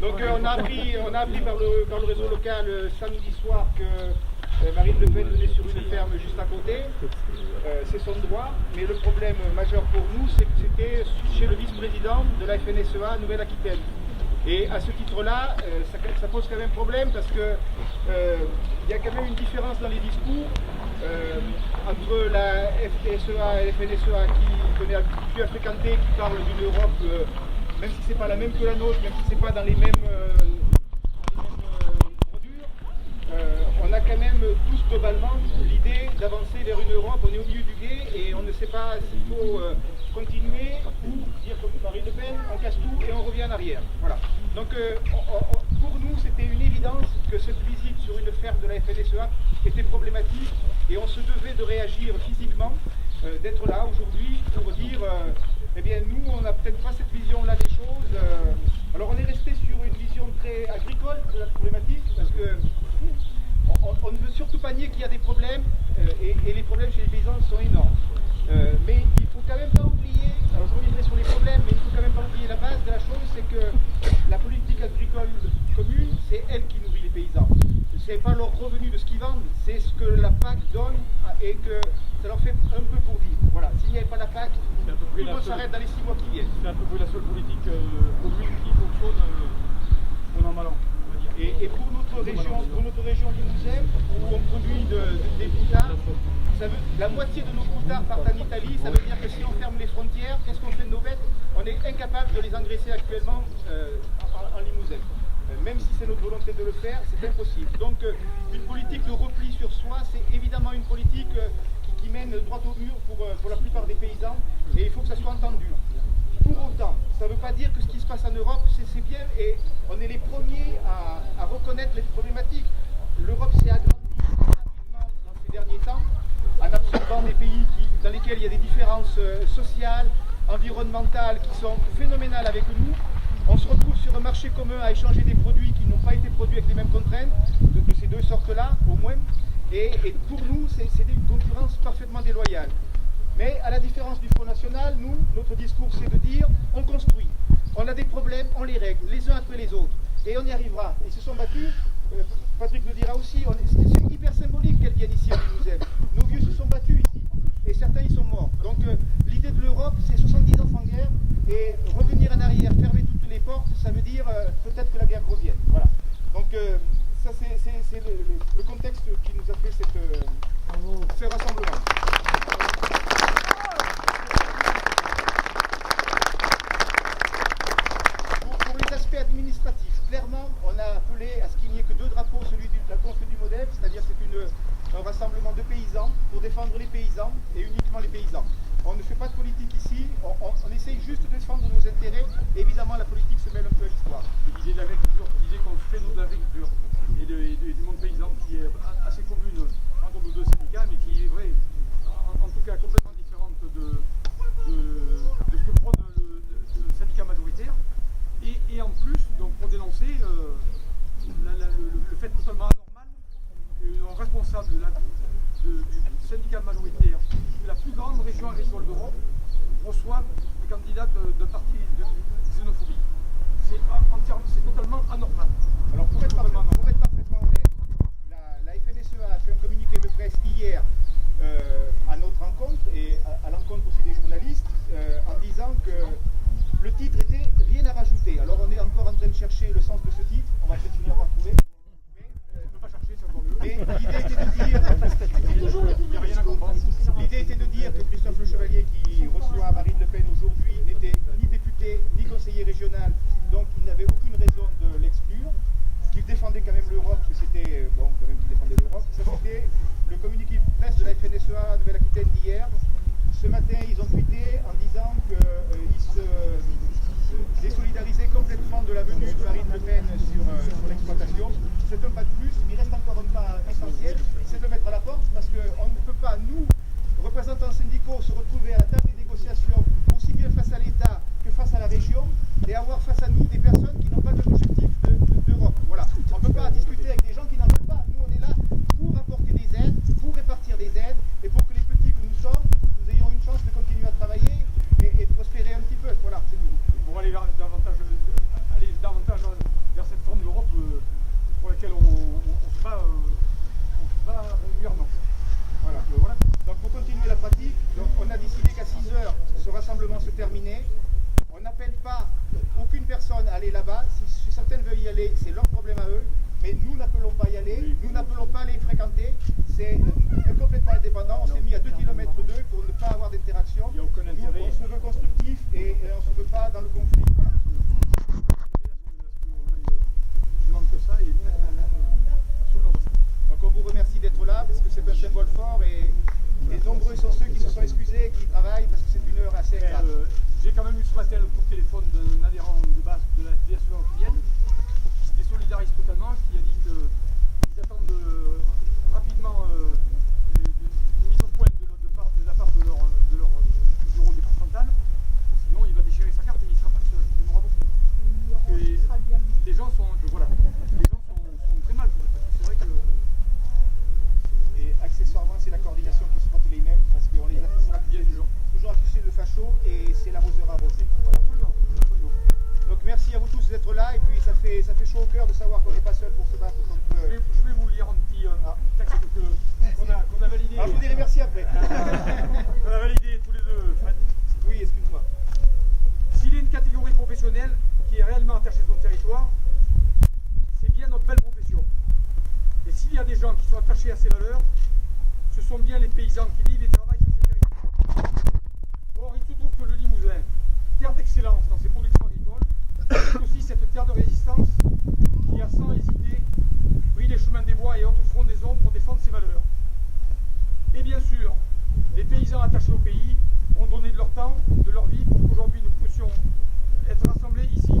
Donc on a appris par le réseau local samedi soir que Marine Le Pen venait sur une ferme juste à côté. C'est son droit, mais le problème majeur pour nous, c'est que c'était chez le vice-président de la FNSEA Nouvelle-Aquitaine. Et à ce titre-là, ça pose quand même problème parce que il y a quand même une différence dans les discours entre la FNSEA et la FNSEA qu'on est habitué à fréquenter, qui parle d'une Europe, même si c'est pas la même que la nôtre, même si c'est pas dans les mêmes bordures, on a quand même tous globalement l'idée d'avancer vers une Europe. On est au milieu du gué et on ne sait pas s'il faut continuer ou dire comme Marine Le Pen, on casse tout et on revient en arrière. Voilà. Donc pour nous, c'était une évidence que cette visite sur une ferme de la FNSEA était problématique et on se devait de réagir physiquement, d'être là aujourd'hui pour dire eh bien nous, on n'a peut-être pas cette vision-là des choses. Alors on est resté sur une vision très agricole de la problématique parce que on ne veut surtout pas nier qu'il y a des problèmes et les problèmes chez les paysans sont énormes. Mais il faut quand même pas oublier, alors je reviendrai sur les problèmes, mais il faut quand même pas oublier la base de la chose, c'est que la politique agricole commune, c'est elle qui nourrit les paysans. C'est pas leur revenu de ce qu'ils vendent, c'est ce que la PAC donne et que ça leur fait un peu pour vivre. Voilà, s'il n'y avait pas la PAC, tout le monde s'arrête dans les 6 mois qui viennent. C'est à peu près la seule politique commune qui fonctionne bon an mal an. Et pour notre région Limousin, où on produit des boutards, la moitié de nos boutards partent en Italie, ça veut dire que si on ferme les frontières, qu'est-ce qu'on fait de nos bêtes? On est incapable de les engraisser actuellement en Limousin. Même si c'est notre volonté de le faire, c'est impossible. Donc une politique de repli sur soi, c'est évidemment une politique qui mène droit au mur pour la plupart des paysans, et il faut que ça soit entendu. Pour autant, ça ne veut pas dire que ce qui se passe en Europe, c'est bien, et on est les premiers à reconnaître les problématiques. L'Europe s'est agrandie rapidement dans ces derniers temps, en absorbant des pays dans lesquels il y a des différences sociales, environnementales, qui sont phénoménales avec nous. On se retrouve sur un marché commun à échanger des produits qui n'ont pas été produits avec les mêmes contraintes, de ces deux sortes-là, au moins. Et pour nous, c'est une concurrence parfaitement déloyale. Mais à la différence du Front National, nous, notre discours, c'est de dire, on construit. On a des problèmes, on les règle, les uns après les autres. Et on y arrivera. Ils se sont battus, Patrick le dira aussi, c'est hyper symbolique qu'elles viennent ici à Limousin. Nos vieux se sont battus ici, et certains y sont morts. Donc l'idée de l'Europe, c'est 70 ans sans guerre, et revenir en arrière, fermer toutes les portes, ça veut dire peut-être que la guerre revienne. Voilà. Donc ça c'est le contexte qui nous a fait ce rassemblement. Pour les aspects administratifs, clairement, on a appelé à ce qu'il n'y ait que 2 drapeaux, celui de la conf du modèle, c'est-à-dire c'est un rassemblement de paysans pour défendre les paysans et uniquement les paysans. On ne fait pas de politique ici, on essaye juste de défendre nos intérêts. Évidemment, la politique se mêle un peu à l'histoire. L'idée de l'agriculture, l'idée qu'on fait nous de l'agriculture et du monde paysan qui est assez commune entre nos deux syndicats, mais qui est vrai, en tout cas complètement différente de ce que prône le syndicat majoritaire. Et en plus, donc pour dénoncer le fait totalement anormal qu'un responsable du syndicat majoritaire de la plus grande région agricole d'Europe reçoit des candidats de parti de xénophobie. C'est totalement anormal. Alors pour être parfaitement honnête, la FNSEA a fait un communiqué de presse hier à notre rencontre et à l'encontre aussi des journalistes en disant que le titre était rien à rajouter. Alors on est encore en train de chercher le sens de ce titre, on va peut-être finir par trouver. Mais l'idée était de dire, l'idée était de dire que Christophe Le Chevalier, qui reçoit Marine Le Pen aujourd'hui, n'était ni député ni conseiller régional, donc il n'avait aucune raison de l'exclure, qu'il défendait quand même l'Europe, que c'était bon, quand même qu'il défendait l'Europe. Ça c'était le communiqué de presse de la FNSEA Nouvelle-Aquitaine d'hier. Ce matin, ils ont tweeté en disant qu'ils se désolidarisaient complètement de la venue de Marine Le Pen sur l'exploitation. C'est un pas de plus, mais il reste encore un pas essentiel, c'est de le mettre à la porte, parce qu'on ne peut pas, nous, représentants syndicaux, se retrouver à la table des négociations, aussi bien face à l'État que face à la région, et avoir face à nous des personnes qui n'ont pas le même objectif d'Europe. Voilà. On ne peut pas discuter avec des gens qui n'en veulent pas. Nous, on est là pour apporter des aides, pour répartir des aides, et pour que les petits que nous sommes, nous ayons une chance de continuer à travailler et de prospérer un petit peu. Voilà, c'est tout. Pour aller davantage vers politique. Donc on a décidé qu'à 6 heures, ce rassemblement se terminait. On n'appelle pas aucune personne à aller là-bas. Si certaines veulent y aller, c'est leur problème à eux. Mais nous n'appelons pas y aller, nous n'appelons pas à les fréquenter. C'est complètement indépendant. On s'est mis à 2 km d'eux pour ne pas avoir d'interaction. Il n'y a aucun intérêt. On se veut constructif et on ne se veut pas dans le conflit. Voilà. Il manque que ça et nous, absolument pas. Donc on vous remercie d'être là parce que c'est un symbole fort et nombreux sont ceux qui se sont excusés et qui travaillent parce que c'est une heure assez grave. J'ai quand même eu ce matin le coup de téléphone d'un adhérent de base de la FDSE européenne qui se désolidarise totalement, qui a dit qu'ils attendent rapidement une mise au point de la part de leur bureau départemental, sinon il va déchirer sa carte et il ne sera pas seul, il n'aura beaucoup. Et les gens sont très mal. C'est vrai que... Et accessoirement, c'est la coordination qui se porte les mêmes parce qu'on les a toujours accusés de fachos et c'est l'arroseur arrosé. Voilà. Donc merci à vous tous d'être là et puis ça fait chaud au cœur de savoir qu'on n'est pas seul pour se battre contre... Je vais vous lire un petit texte qu'on a validé. Ah, je vous dirai merci après. On a validé tous les deux, Fred. Oui, excuse-moi. S'il y a une catégorie professionnelle qui est réellement attachée à son territoire, c'est bien notre belle profession. Et s'il y a des gens qui sont attachés à ces valeurs, ce sont bien les paysans qui vivent et travaillent sur ces territoires. Or, il se trouve que le Limousin, terre d'excellence dans ses productions agricoles, est aussi cette terre de résistance qui a sans hésiter pris les chemins des bois et autres frondaisons pour défendre ses valeurs. Et bien sûr, les paysans attachés au pays ont donné de leur temps, de leur vie pour qu'aujourd'hui nous puissions être rassemblés ici.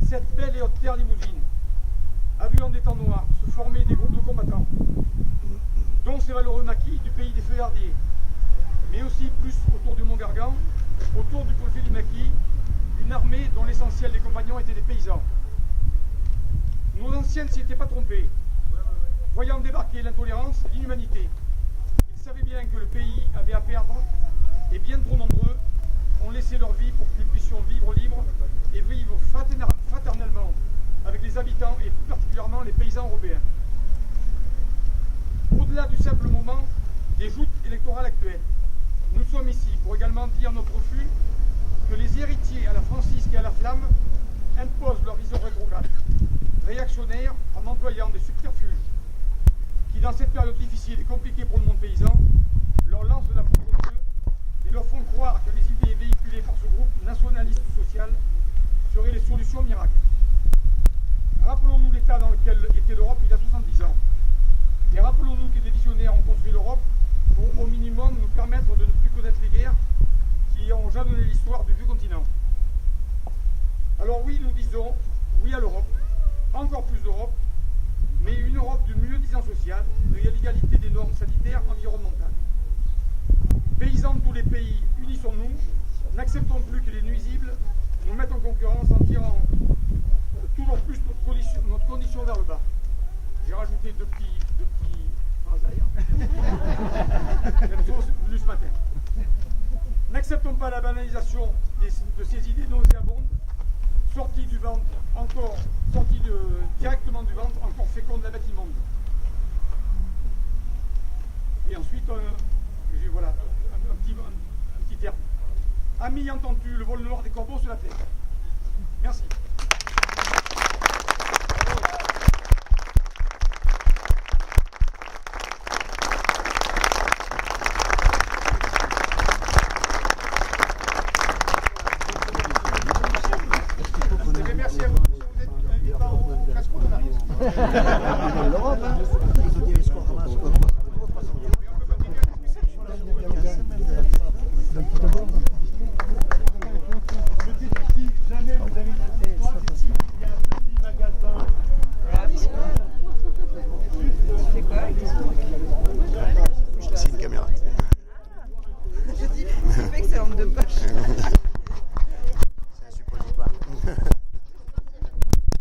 Cette belle et haute terre limousine a vu en des temps noirs se former des groupes de combattants, dont ces valeureux maquis du pays des Feuillardiers, mais aussi plus autour du Mont Gargan, autour du préfet du Maquis, une armée dont l'essentiel des compagnons étaient des paysans. Nos anciens ne s'y étaient pas trompés, voyant débarquer l'intolérance, l'inhumanité. Ils savaient bien que le pays avait à perdre, et bien trop nombreux ont laissé leur vie pour que nous puissions vivre libres et vivre fraternellement avec les habitants et plus particulièrement les paysans européens. Au-delà du simple moment des joutes électorales actuelles, nous sommes ici pour également dire notre refus que les héritiers à la francisque et à la flamme imposent leur vision rétrograde, réactionnaire en employant des subterfuges qui, dans cette période difficile et compliquée pour le monde paysan, leur lancent de la poudre au feu et leur font croire que les idées véhiculées par ce groupe nationaliste social seraient les solutions miracles. Rappelons-nous l'état dans lequel était l'Europe il y a 70 ans. Et rappelons-nous que des visionnaires ont construit l'Europe pour au minimum nous permettre de ne plus connaître les guerres qui ont jalonné l'histoire du vieux continent. Alors oui, nous disons oui à l'Europe, encore plus d'Europe, mais une Europe du mieux-disant social, de l'égalité des normes sanitaires environnementales. Paysans de tous les pays, unissons-nous, n'acceptons plus que les nuisibles nous mettent en concurrence en tirant toujours plus notre condition vers le bas. J'ai rajouté deux petits phrases derrière. Elles sont venues ce matin. N'acceptons pas la banalisation de ces idées nauséabondes, sorties du ventre, directement du ventre, encore féconde la bête immonde. Et ensuite, voilà, un petit terme. Ami, entends-tu le vol noir des corbeaux sur la terre? Merci.